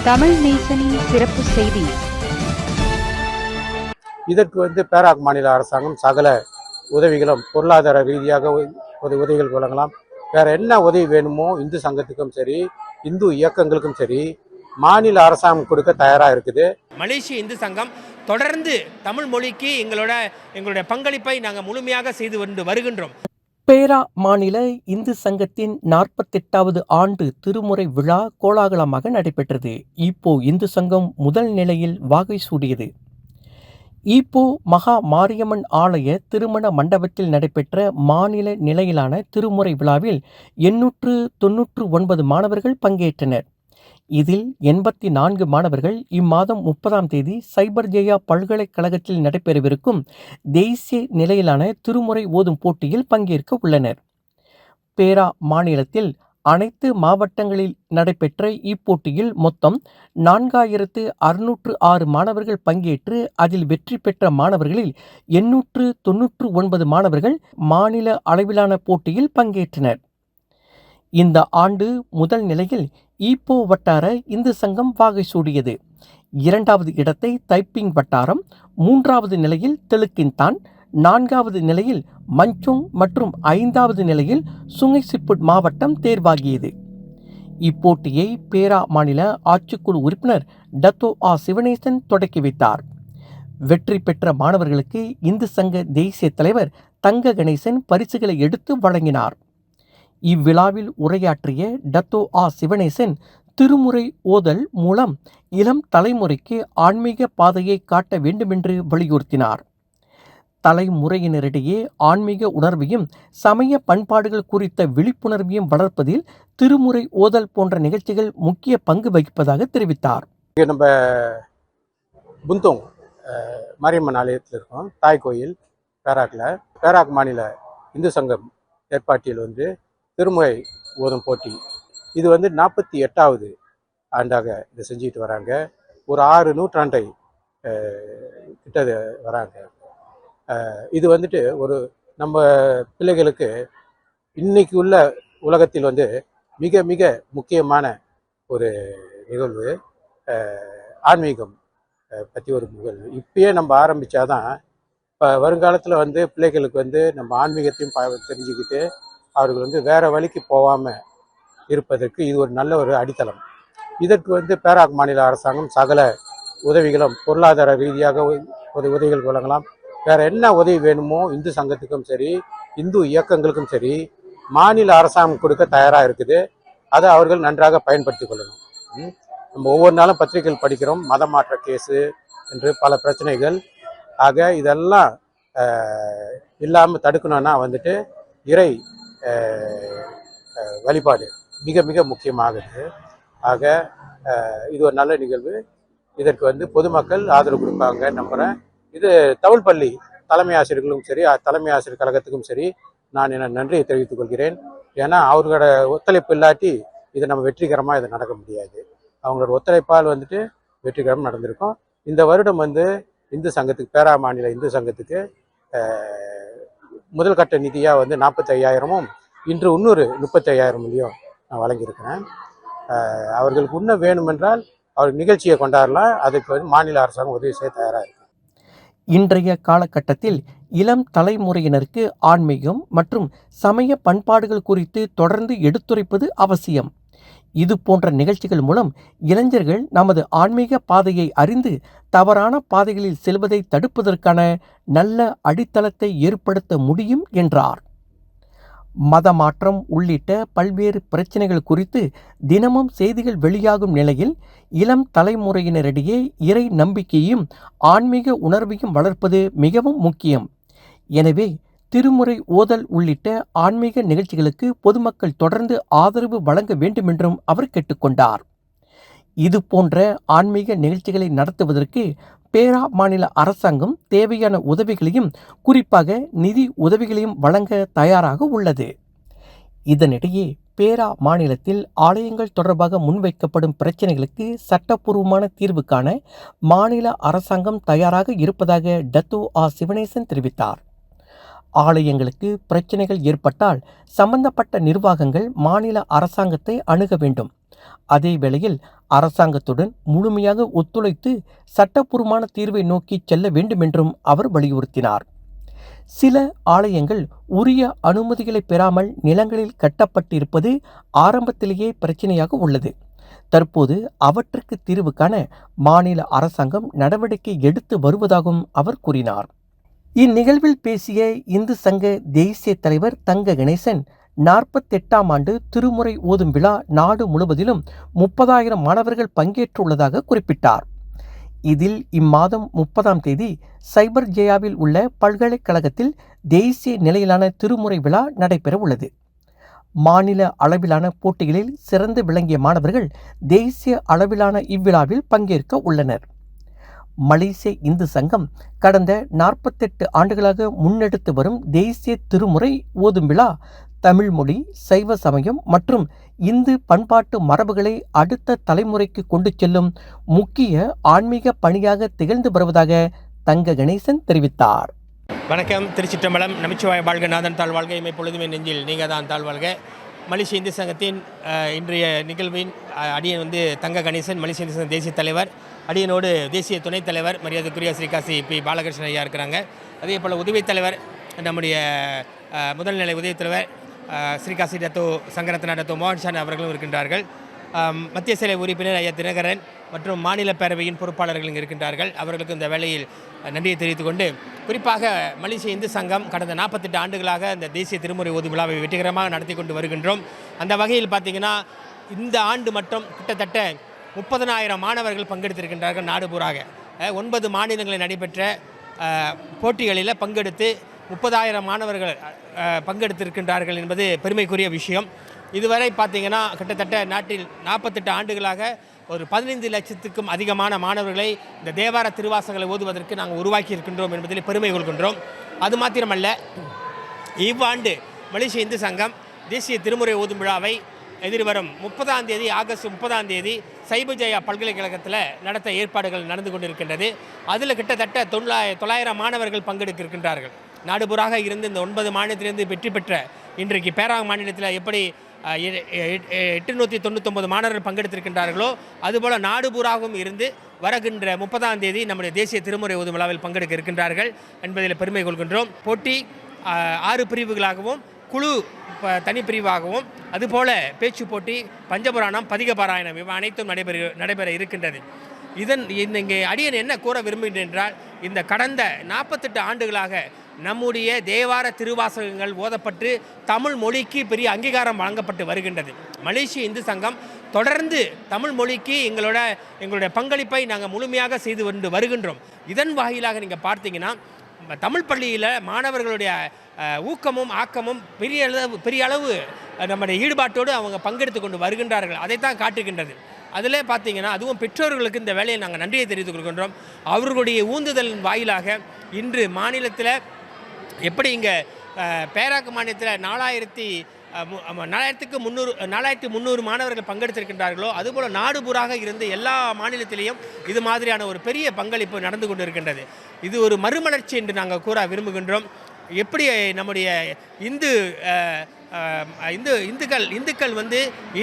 தமிழ் நேசனின் சிறப்பு செய்தி. இதற்கு பேராக் மாநில அரசாங்கம் சகல உதவிகளும் பொருளாதார ரீதியாக உதவிகள் வழங்கலாம். வேற என்ன உதவி வேணுமோ இந்து சங்கத்துக்கும் சரி, இந்து இயக்கங்களுக்கும் சரி, மாநில அரசாங்கம் கொடுக்க தயாரா இருக்குது. மலேசிய இந்து சங்கம் தொடர்ந்து தமிழ் மொழிக்கு எங்களுடைய பங்களிப்பை நாங்கள் முழுமையாக செய்து வருகின்றோம். பேரா மாநில இந்து சங்கத்தின் 48வது ஆண்டு திருமுறை விழா கோலாகலமாக நடைபெற்றது. ஈப்போ இந்து சங்கம் முதல் நிலையில் வாகை சூடியது. ஈப்போ மகா மாரியம்மன் ஆலய திருமண மண்டபத்தில் நடைபெற்ற மாநில நிலையிலான திருமுறை விழாவில் 899 மாணவர்கள் பங்கேற்றனர். இதில் 84 மாணவர்கள் இம்மாதம் 30ஆம் தேதி சைபர் ஜெயா பல்கலைக்கழகத்தில் நடைபெறவிருக்கும் தேசிய நிலையிலான திருமுறை ஓதும் போட்டியில் பங்கேற்க உள்ளனர். பேரா மாநிலத்தில் அனைத்து மாவட்டங்களில் நடைபெற்ற இப்போட்டியில் மொத்தம் 4606 மாணவர்கள் பங்கேற்று அதில் வெற்றி பெற்ற மாணவர்களில் 899 மாணவர்கள் மாநில அளவிலான போட்டியில் பங்கேற்றனர். இந்த ஆண்டு முதல் நிலையில் ஈப்போ வட்டார இந்து சங்கம் வாகை சூடியது. 2வது இடத்தை தைப்பிங் வட்டாரம், 3வது நிலையில் தெலுக்கின்தான், 4வது நிலையில் மஞ்சோங் மற்றும் 5வது நிலையில் சுங்கைசிப்புட் மாவட்டம் தேர்வாகியது. இப்போட்டியை பேரா மாநில ஆட்சிக்குழு உறுப்பினர் டத்தோ ஆ சிவனேசன் தொடக்கி வைத்தார். வெற்றி பெற்ற மாணவர்களுக்கு இந்து சங்க தேசிய தலைவர் தங்க கணேசன் பரிசுகளை எடுத்து வழங்கினார். இவ்விழாவில் உரையாற்றிய டத்தோ ஆ சிவனேசன் திருமுறை ஓதல் மூலம் இளம் தலைமுறைக்கு ஆன்மீக பாதையை காட்ட வேண்டுமென்று வலியுறுத்தினார். தலைமுறையினரிடையே ஆன்மீக உணர்வையும் சமய பண்பாடுகள் குறித்த விழிப்புணர்வையும் வளர்ப்பதில் திருமுறை ஓதல் போன்ற நிகழ்ச்சிகள் முக்கிய பங்கு வகிப்பதாக தெரிவித்தார். நம்ம புந்தோங் மாரியம்மன் ஆலயத்தில் இருக்கோம். தாய் கோயில் பேராக் மாநில இந்து சங்கம் ஏற்பாட்டில் திருமுறை ஓதும் போட்டி இது 48வது ஆண்டாக இதை செஞ்சுட்டு வராங்க. ஒரு 6 நூற்றாண்டை கிட்ட வராங்க. இது ஒரு நம்ம பிள்ளைகளுக்கு இன்னைக்கு உள்ள உலகத்தில் மிக மிக முக்கியமான ஒரு நிகழ்வு. ஆன்மீகம் பற்றி ஒரு நிகழ்வு. இப்பயே நம்ம ஆரம்பித்தாதான் இப்போ வருங்காலத்தில் பிள்ளைகளுக்கு நம்ம ஆன்மீகத்தையும் தெரிஞ்சுக்கிட்டு அவர்கள் வேற வழிக்கு போகாமல் இருப்பதற்கு இது ஒரு நல்ல ஒரு அடித்தளம். இதற்கு பேராக் மாநில அரசாங்கம் சகல உதவிகளும் பொருளாதார ரீதியாக உதவிகள் வழங்கலாம். வேற என்ன உதவி வேணுமோ இந்து சங்கத்துக்கும் சரி, இந்து இயக்கங்களுக்கும் சரி, மாநில அரசாங்கம் கொடுக்க தயாராக இருக்குது. அதை அவர்கள் நன்றாக பயன்படுத்தி கொள்ளணும். நம்ம ஒவ்வொரு நாளும் பத்திரிகைகள் படிக்கிறோம், மதம் மாற்ற கேஸு என்று பல பிரச்சனைகள். ஆக இதெல்லாம் இல்லாமல் தடுக்கணும்னா இறை வழிபாடு மிக மிக முக்கியமாகுது. ஆக இது ஒரு நல்ல நிகழ்வு. இதற்கு பொதுமக்கள் ஆதரவு கொடுப்பாங்க நம்புகிறேன். இது தமிழ் பள்ளி தலைமை ஆசிரியர்களும் சரி, தலைமை ஆசிரியர் கழகத்துக்கும் சரி நான் என்ன நன்றியை தெரிவித்துக் கொள்கிறேன். ஏன்னா அவர்களோட ஒத்துழைப்பு இல்லாட்டி இது நம்ம வெற்றிகரமாக இது நடக்க முடியாது. அவங்களோட ஒத்துழைப்பால் வெற்றிகரமாக நடந்திருக்கும். இந்த வருடம் இந்து சங்கத்துக்கு, பேரா மாநில இந்து சங்கத்துக்கு முதல் கட்ட நிதியாக 45,000ம் இன்று இன்னொரு 35,000 நான் வழங்கியிருக்கிறேன். அவர்களுக்கு இன்னும் வேணுமென்றால் அவர் நிகழ்ச்சியை கொண்டாடலாம். அதுக்கு மாநில அரசாங்கம் உதவி செய்ய தயாராக இருக்கு. இன்றைய காலகட்டத்தில் இளம் தலைமுறையினருக்கு ஆன்மீகம் மற்றும் சமய பண்பாடுகள் குறித்து தொடர்ந்து எடுத்துரைப்பது அவசியம். இது போன்ற நிகழ்ச்சிகள் மூலம் இளைஞர்கள் நமது ஆன்மீக பாதையை அறிந்து தவறான பாதைகளில் செல்வதை தடுப்பதற்கான நல்ல அடித்தளத்தை ஏற்படுத்த முடியும் என்றார். மத மாற்றம் உள்ளிட்ட பல்வேறு பிரச்சனைகள் குறித்து தினமும் செய்திகள் வெளியாகும் நிலையில் இளம் தலைமுறையினரிடையே இறை நம்பிக்கையும் ஆன்மீக உணர்வையும் வளர்ப்பது மிகவும் முக்கியம். எனவே திருமுறை ஓதல் உள்ளிட்ட ஆன்மீக நிகழ்ச்சிகளுக்கு பொதுமக்கள் தொடர்ந்து ஆதரவு வழங்க வேண்டுமென்றும் அவர் கேட்டுக்கொண்டார். இது போன்ற ஆன்மீக நிகழ்ச்சிகளை நடத்துவதற்கு பேரா மாநில அரசாங்கம் தேவையான உதவிகளையும் குறிப்பாக நிதி உதவிகளையும் வழங்க தயாராக உள்ளது. இதனிடையே பேரா மாநிலத்தில் ஆலயங்கள் தொடர்பாக முன்வைக்கப்படும் பிரச்சனைகளுக்கு சட்டப்பூர்வமான தீர்வு காண மாநில அரசாங்கம் தயாராக இருப்பதாக டத்தோ ஆ சிவனேசன் தெரிவித்தார். ஆலயங்களுக்கு பிரச்சனைகள் ஏற்பட்டால் சம்பந்தப்பட்ட நிர்வாகங்கள் மாநில அரசாங்கத்தை அணுக வேண்டும். அதே வேளையில் அரசாங்கத்துடன் முழுமையாக ஒத்துழைத்து சட்டப்பூர்வமான தீர்வை நோக்கி செல்ல வேண்டுமென்றும் அவர் வலியுறுத்தினார். சில ஆலயங்கள் உரிய அனுமதிகளை பெறாமல் நிலங்களில் கட்டப்பட்டிருப்பது ஆரம்பத்திலேயே பிரச்சனையாக உள்ளது. தற்போது அவற்றுக்கு தீர்வு காண மாநில அரசாங்கம் நடவடிக்கை எடுத்து வருவதாகவும் அவர் கூறினார். இந்நிகழ்வில் பேசிய இந்து சங்க தேசிய தலைவர் தங்க கணேசன் 48ஆம் ஆண்டு திருமுறை ஓதும் விழா நாடு முழுவதிலும் 30,000 மாணவர்கள் பங்கேற்றுள்ளதாக குறிப்பிட்டார். இதில் இம்மாதம் 30ஆம் தேதி சைபர் ஜெயாவில் உள்ள பல்கலைக்கழகத்தில் தேசிய நிலையிலான திருமுறை விழா நடைபெற உள்ளது. மாநில அளவிலான போட்டிகளில் சிறந்து விளங்கிய மாணவர்கள் தேசிய அளவிலான இவ்விழாவில் பங்கேற்க உள்ளனர். மலேசிய இந்து சங்கம் கடந்த 48 ஆண்டுகளாக முன்னெடுத்து வரும் தேசிய திருமுறை ஓதும் விழா தமிழ் மொழி, சைவ சமயம் மற்றும் இந்து பண்பாட்டு மரபுகளை அடுத்த தலைமுறைக்கு கொண்டு செல்லும் முக்கிய ஆன்மீக பணியாக திகழ்ந்து வருவதாக தங்க கணேசன் தெரிவித்தார். வணக்கம். திருச்சிற்றம்பலம். நமச்சிவாய வாழ்க, நாதன் தாழ் வாழ்க, இமை பொழுதுமே நெஞ்சில் நீங்கள் தான் தாழ் வாழ்க. மலேசிய இந்து சங்கத்தின் இன்றைய நிகழ்வின் அடியன் தங்க கணேசன், மலேசிய இந்து சங்க தேசிய தலைவர். அடியனோடு தேசிய துணைத் தலைவர் மரியாதைக்குரிய ஸ்ரீகாசி பி பாலகிருஷ்ணன் ஐயா இருக்கிறாங்க. அதே போல் உதவித் தலைவர் நம்முடைய முதல்நிலை உதவித் தலைவர் ஸ்ரீகாசி டத்தோ சங்கரத்னா டத்தோ மோகன்சான் அவர்களும் இருக்கின்றார்கள். மத்திய சிலை உறுப்பினர் ஐயா தினகரன் மற்றும் மாநில பேரவையின் பொறுப்பாளர்கள் இங்கே இருக்கின்றார்கள். அவர்களுக்கு இந்த வேளையில் நன்றியை தெரிவித்துக் கொண்டு, குறிப்பாக மலேசிய இந்து சங்கம் கடந்த 48 ஆண்டுகளாக இந்த தேசிய திருமுறை ஓது விழாவை வெற்றிகரமாக நடத்தி கொண்டு வருகின்றோம். அந்த வகையில் பார்த்திங்கன்னா இந்த ஆண்டு மட்டும் கிட்டத்தட்ட 30,000 மாணவர்கள் பங்கெடுத்திருக்கின்றார்கள். நாடு பூராக 9 மாநிலங்களில் நடைபெற்ற போட்டிகளில் பங்கெடுத்து 30,000 மாணவர்கள் பங்கெடுத்திருக்கின்றார்கள் என்பது பெருமைக்குரிய விஷயம். இதுவரை பார்த்திங்கன்னா கிட்டத்தட்ட நாட்டில் 48 ஆண்டுகளாக ஒரு 15 லட்சத்துக்கும் அதிகமான மாணவர்களை இந்த தேவார திருவாசகங்களை ஓதுவதற்கு நாங்கள் உருவாக்கி இருக்கின்றோம் என்பதில் பெருமை கொள்கின்றோம். அது மாத்திரமல்ல, இவ்வாண்டு மலேசிய இந்து சங்கம் தேசிய திருமுறை ஓதும் விழாவை எதிர்வரும் 30ஆம் தேதி ஆகஸ்ட் 30ஆம் தேதி சைபஜயா பல்கலைக்கழகத்தில் நடத்த ஏற்பாடுகள் நடந்து கொண்டிருக்கின்றது. அதில் கிட்டத்தட்ட 900 மாணவர்கள் பங்கெடுக்க இருக்கின்றார்கள். நாடுபூராக இருந்து இந்த 9 மாநிலத்திலிருந்து வெற்றி பெற்ற இன்றைக்கு பேராங் மாநிலத்தில் எப்படி 899 மாணவர்கள் பங்கெடுத்திருக்கின்றார்களோ அதுபோல் நாடுபூராகவும் இருந்து வருகின்ற 30ஆம் தேதி நம்முடைய தேசிய திருமுறை ஓதும் விழாவில் பங்கெடுக்க இருக்கின்றார்கள் என்பதில் பெருமை கொள்கின்றோம். போட்டி 6 பிரிவுகளாகவும் குழு தனிப்பிரிவாகவும் அதுபோல பேச்சு போட்டி, பஞ்சபுராணம், பதிக பாராயணம் இவை அனைத்தும் நடைபெற இருக்கின்றது. இங்கே அடியன் என்ன கூற விரும்புகின்றேன் என்றால், இந்த கடந்த 48 ஆண்டுகளாக நம்முடைய தேவார திருவாசகங்கள் ஓதப்பட்டு தமிழ் மொழிக்கு பெரிய அங்கீகாரம் வழங்கப்பட்டு வருகின்றது. மலேசிய இந்து சங்கம் தொடர்ந்து தமிழ் மொழிக்கு எங்களுடைய பங்களிப்பை நாங்கள் முழுமையாக செய்து கொண்டு வருகின்றோம். இதன் வாயிலாக நீங்கள் பார்த்தீங்கன்னா தமிழ் பள்ளியில் மாணவர்களுடைய ஊக்கமும் ஆக்கமும் பெரிய அளவு நம்முடைய ஈடுபாட்டோடு அவங்க பங்கெடுத்து கொண்டு வருகின்றார்கள். அதைத்தான் காட்டுகின்றது. அதில் பார்த்தீங்கன்னா அதுவும் பெற்றோர்களுக்கு இந்த வேலையை நாங்கள் நன்றியை தெரிவித்துக் கொள்கின்றோம். அவர்களுடைய ஊந்துதலின் வாயிலாக இன்று மாநிலத்தில் எப்படி இங்கே பேராக்கு மாநிலத்தில் 4,300 மாணவர்கள் பங்கெடுத்திருக்கின்றார்களோ அதுபோல் நாடு பூராக இருந்து எல்லா மாநிலத்திலேயும் இது மாதிரியான ஒரு பெரிய பங்களிப்பு நடந்து கொண்டு இருக்கின்றது. இது ஒரு மறுமலர்ச்சி என்று நாங்கள் கூற விரும்புகின்றோம். எப்படி நம்முடைய இந்துக்கள்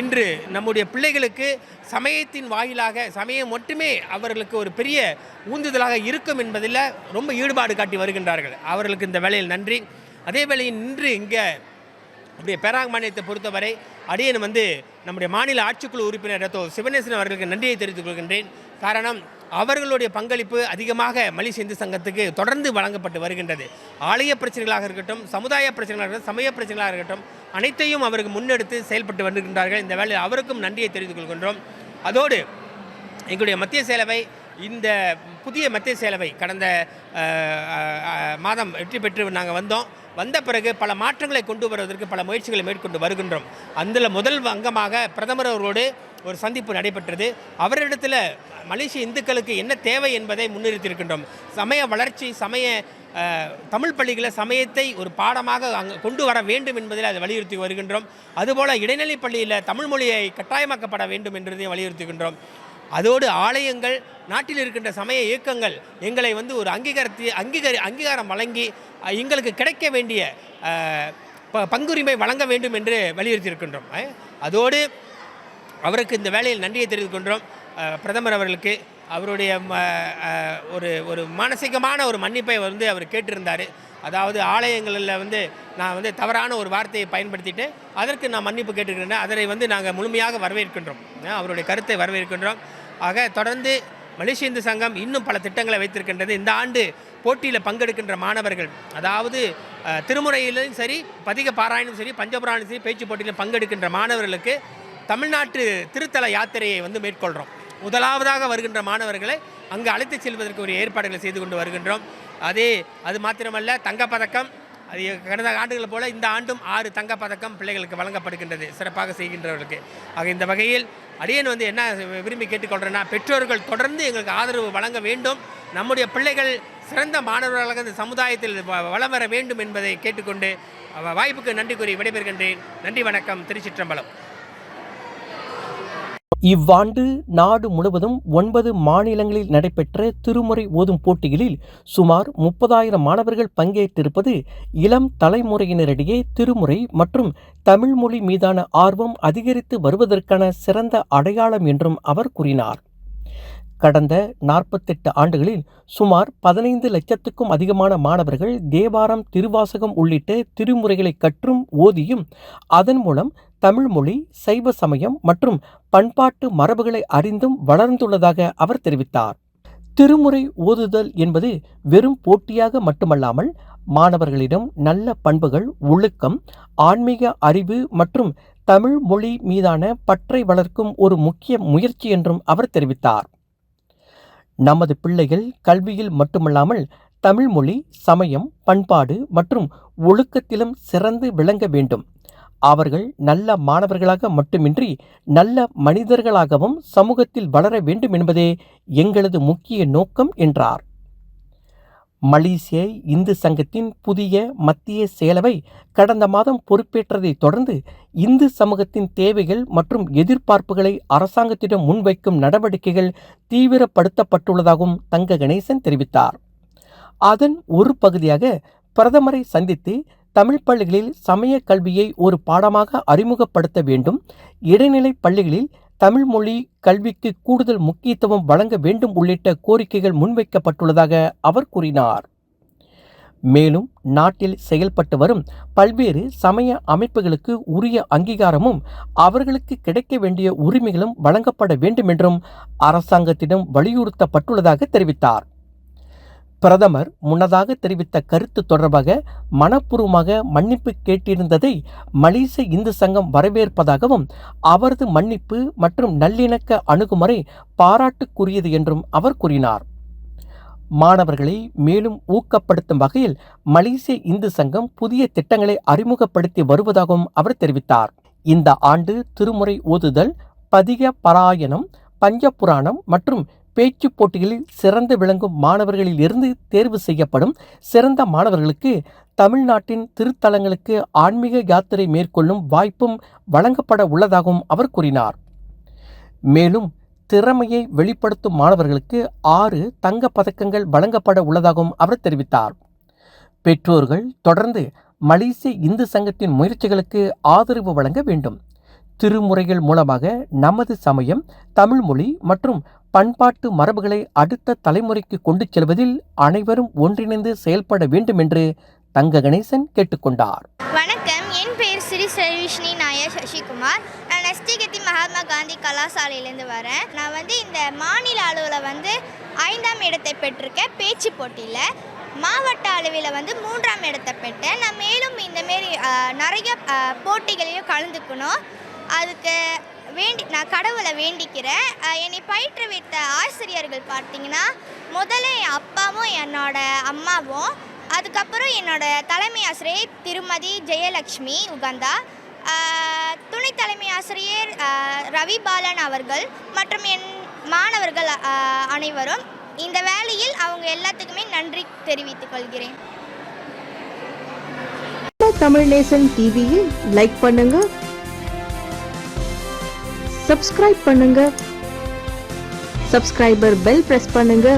இன்று நம்முடைய பிள்ளைகளுக்கு சமயத்தின் வாயிலாக சமயம் மட்டுமே அவர்களுக்கு ஒரு பெரிய ஊந்துதலாக இருக்கும் என்பதில் ரொம்ப ஈடுபாடு காட்டி வருகின்றார்கள். அவர்களுக்கு இந்த வேளையில் நன்றி. அதே வேளையில் இன்று இங்கே அப்படியே பேராங் மாநிலத்தை பொறுத்தவரை அடியன் நம்முடைய மாநில ஆட்சிக்குழு உறுப்பினர் டத்தோ சிவனேசன் அவர்களுக்கு நன்றியை தெரிவித்துக் கொள்கின்றேன். காரணம், அவர்களுடைய பங்களிப்பு அதிகமாக மலேசிய இந்து சங்கத்துக்கு தொடர்ந்து வழங்கப்பட்டு வருகின்றது. ஆலய பிரச்சனைகளாக இருக்கட்டும், சமுதாய பிரச்சனைகளாக இருக்கட்டும், சமய பிரச்சனைகளாக இருக்கட்டும், அனைத்தையும் அவருக்கு முன்னெடுத்து செயல்பட்டு வருகின்றார்கள். இந்த வேளையில் அவருக்கும் நன்றியை தெரிவித்துக் கொள்கின்றோம். அதோடு எங்களுடைய மத்திய சேவை, இந்த புதிய மத்திய சேவை கடந்த மாதம் வெற்றி பெற்று நாங்கள் வந்த பிறகு பல மாற்றங்களை கொண்டு வருவதற்கு பல முயற்சிகளை மேற்கொண்டு வருகின்றோம். அதில் முதல் அங்கமாக பிரதமர் அவர்களோடு ஒரு சந்திப்பு நடைபெற்றது. அவரிடத்தில் மலேசிய இந்துக்களுக்கு என்ன தேவை என்பதை முன்னிறுத்தியிருக்கின்றோம். சமய வளர்ச்சி, தமிழ் பள்ளிகளில் சமயத்தை ஒரு பாடமாக அங்கே கொண்டு வர வேண்டும் என்பதில் அதை வலியுறுத்தி வருகின்றோம். அதுபோல் இடைநிலை பள்ளியில் தமிழ் மொழியை கட்டாயமாக்கப்பட வேண்டும் என்றதையும் வலியுறுத்துகின்றோம். அதோடு ஆலயங்கள், நாட்டில் இருக்கின்ற சமய இயக்கங்கள் எங்களை ஒரு அங்கீகாரம் வழங்கி எங்களுக்கு கிடைக்க வேண்டிய பங்குரிமை வழங்க வேண்டும் என்று வலியுறுத்தியிருக்கின்றோம். அதோடு அவருக்கு இந்த வேளையில் நன்றியை தெரிவித்துக் கொண்டோம். பிரதமர் அவர்களுக்கு அவருடைய ஒரு மானசீகமான ஒரு மன்னிப்பை அவர் கேட்டிருந்தார். அதாவது ஆலயங்களில் நான் தவறான ஒரு வார்த்தையை பயன்படுத்திட்டு அதற்கு நான் மன்னிப்பு கேட்டுக்கிறேன். அதனை நாங்கள் முழுமையாக வரவேற்கின்றோம். அவருடைய கருத்தை வரவேற்கின்றோம். ஆக தொடர்ந்து மலேசிய இந்து சங்கம் இன்னும் பல திட்டங்களை வைத்திருக்கின்றது. இந்த ஆண்டு போட்டியில் பங்கெடுக்கின்ற மாணவர்கள், அதாவது திருமுறையிலும் சரி, பதிக பாராயணம் சரி, பஞ்சபுராணம் சரி, பேச்சு போட்டியில் பங்கெடுக்கின்ற மாணவர்களுக்கு தமிழ்நாட்டு திருத்தல யாத்திரையை மேற்கொள்கிறோம். முதலாவதாக வருகின்ற மாணவர்களை அங்கு அழைத்து செல்வதற்கு ஒரு ஏற்பாடுகளை செய்து கொண்டு வருகின்றோம். அது மாத்திரமல்ல, தங்கப்பதக்கம், அது கடந்த ஆண்டுகள் போல இந்த ஆண்டும் 6 தங்கப்பதக்கம் பிள்ளைகளுக்கு வழங்கப்படுகின்றது, சிறப்பாக செய்கின்றவர்களுக்கு. ஆக இந்த வகையில் அடியேன் என்ன விரும்பி கேட்டுக்கொள்கிறேன்னா, பெற்றோர்கள் தொடர்ந்து எங்களுக்கு ஆதரவு வழங்க வேண்டும். நம்முடைய பிள்ளைகள் சிறந்த மாணவர்களாக இந்த சமுதாயத்தில் வளம் வர வேண்டும் என்பதை கேட்டுக்கொண்டு வாய்ப்புக்கு நன்றி கூறி விடைபெறுகின்றேன். நன்றி, வணக்கம். திருச்சிற்றம்பலம். இவ்வாண்டு நாடு முழுவதும் 9 மாநிலங்களில் நடைபெற்ற திருமுறை ஓதும் போட்டிகளில் சுமார் 30,000 மாணவர்கள் பங்கேற்றிருப்பது இளம் தலைமுறையினரிடையே திருமுறை மற்றும் தமிழ் மொழி மீதான ஆர்வம் அதிகரித்து வருவதற்கான சிறந்த அடையாளம் என்றும் அவர் கூறினார். கடந்த 48 ஆண்டுகளில் சுமார் 15 லட்சத்துக்கும் அதிகமான மாணவர்கள் தேவாரம், திருவாசகம் உள்ளிட்ட திருமுறைகளை கற்றும் ஓதியும் அதன் மூலம் தமிழ் மொழி, சைவ சமயம் மற்றும் பண்பாட்டு மரபுகளை அறிந்தும் வளர்ந்துள்ளதாக அவர் தெரிவித்தார். திருமுறை ஓதுதல் என்பது வெறும் போட்டியாக மட்டுமல்லாமல் மாணவர்களிடம் நல்ல பண்புகள், ஒழுக்கம், ஆன்மீக அறிவு மற்றும் தமிழ் மொழி மீதான பற்றை வளர்க்கும் ஒரு முக்கிய முயற்சி என்றும் அவர் தெரிவித்தார். நமது பிள்ளைகள் கல்வியில் மட்டுமல்லாமல் தமிழ் மொழி, சமயம், பண்பாடு மற்றும் ஒழுக்கத்திலும் சிறந்து விளங்க வேண்டும். அவர்கள் நல்ல மாணவர்களாக மட்டுமின்றி நல்ல மனிதர்களாகவும் சமூகத்தில் வளர வேண்டும் என்பதே எங்களது முக்கிய நோக்கம் என்றார். மலேசிய இந்து சங்கத்தின் புதிய மத்திய செயலவை கடந்த மாதம் பொறுப்பேற்றதை தொடர்ந்து இந்து சமூகத்தின் தேவைகள் மற்றும் எதிர்பார்ப்புகளை அரசாங்கத்திடம் முன்வைக்கும் நடவடிக்கைகள் தீவிரப்படுத்தப்பட்டுள்ளதாகவும் தங்க கணேசன் தெரிவித்தார். அதன் ஒரு பகுதியாக பிரதமரை சந்தித்து தமிழ் பள்ளிகளில் சமய கல்வியை ஒரு பாடமாக அறிமுகப்படுத்த வேண்டும், இடைநிலை பள்ளிகளில் தமிழ் மொழி கல்விக்கு கூடுதல் முக்கியத்துவம் வழங்க வேண்டும் உள்ளிட்ட கோரிக்கைகள் முன்வைக்கப்பட்டுள்ளதாக அவர் கூறினார். மேலும் நாட்டில் செயல்பட்டு வரும் பல்வேறு சமய அமைப்புகளுக்கு உரிய அங்கீகாரமும் அவர்களுக்கு கிடைக்க வேண்டிய உரிமைகளும் வழங்கப்பட வேண்டும் என்றும் அரசாங்கத்திடம் வலியுறுத்தப்பட்டுள்ளதாக தெரிவித்தார். பிரதமர் முன்னதாக தெரிவித்த கருத்து தொடர்பாக மனப்பூர்வமாக மன்னிப்பு கேட்டிருந்ததை மலேசிய இந்து சங்கம் வரவேற்பதாகவும் அவரது மன்னிப்பு மற்றும் நல்லிணக்க அணுகுமுறை பாராட்டுக்குரியது என்றும் அவர் கூறினார். மாணவர்களை மேலும் ஊக்கப்படுத்தும் வகையில் மலேசிய இந்து சங்கம் புதிய திட்டங்களை அறிமுகப்படுத்தி வருவதாகவும் அவர் தெரிவித்தார். இந்த ஆண்டு திருமுறை ஓதுதல், பதிக பாராயணம், பஞ்சபுராணம் மற்றும் பேச்சு போட்டிகளில் சிறந்து விளங்கும் மாணவர்களில் இருந்து தேர்வு செய்யப்படும் சிறந்த மாணவர்களுக்கு தமிழ்நாட்டின் திருத்தலங்களுக்கு ஆன்மீக யாத்திரை மேற்கொள்ளும் வாய்ப்பும் வழங்கப்பட உள்ளதாகவும் அவர் கூறினார். மேலும் திறமையை வெளிப்படுத்தும் மாணவர்களுக்கு 6 தங்க பதக்கங்கள் வழங்கப்பட உள்ளதாகவும் அவர் தெரிவித்தார். பெற்றோர்கள் தொடர்ந்து மலேசிய இந்து சங்கத்தின் முயற்சிகளுக்கு ஆதரவு வழங்க வேண்டும். திருமுறைகள் மூலமாக நமது சமயம், தமிழ் மொழி மற்றும் பண்பாட்டு மரபுகளை அடுத்த தலைமுறைக்கு கொண்டு செல்வதில் அனைவரும் ஒன்றிணைந்து செயல்பட வேண்டும் என்று தங்க கணேசன் கேட்டுக்கொண்டார். வணக்கம், என் பெயர் ஸ்ரீ சர்விஷ்ணி நாயர் சசிகுமார். நான் நஸ்திகத்தி மகாத்மா காந்தி கலாசாலையிலேருந்து வரேன். நான் இந்த மாநில அளவில் 5ஆம் இடத்தை பெற்றிருக்கேன். பேச்சு போட்டியில் மாவட்ட அளவில் 3ஆம் இடத்தை பெற்றேன். நான் மேலும் இந்தமாரி நிறைய போட்டிகளையும் கலந்துக்கணும், அதுக்கு நான் கடவுளை வேண்டிக்கிறேன். என்னை பயிற்றுவித்த ஆசிரியர்கள் பார்த்திங்கன்னா, முதல்ல என் அப்பாவும் என்னோட அம்மாவும், அதுக்கப்புறம் என்னோட தலைமை ஆசிரியர் திருமதி ஜெயலக்ஷ்மி உகந்தா, துணை தலைமை ஆசிரியர் ரவி பாலன் அவர்கள் மற்றும் என் மாணவர்கள் அனைவரும். இந்த வேளையில் அவங்க எல்லாத்துக்குமே நன்றி தெரிவித்துக் கொள்கிறேன். தமிழ் நேசன் டிவியில் லைக் பண்ணுங்க, சப்ஸ்கிரைப் பண்ணுங்க, சப்ஸ்கிரைபர் பெல் பிரஸ் பண்ணுங்க.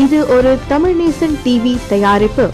இது ஒரு தமிழ் நேசன் டிவி தயாரிப்பு.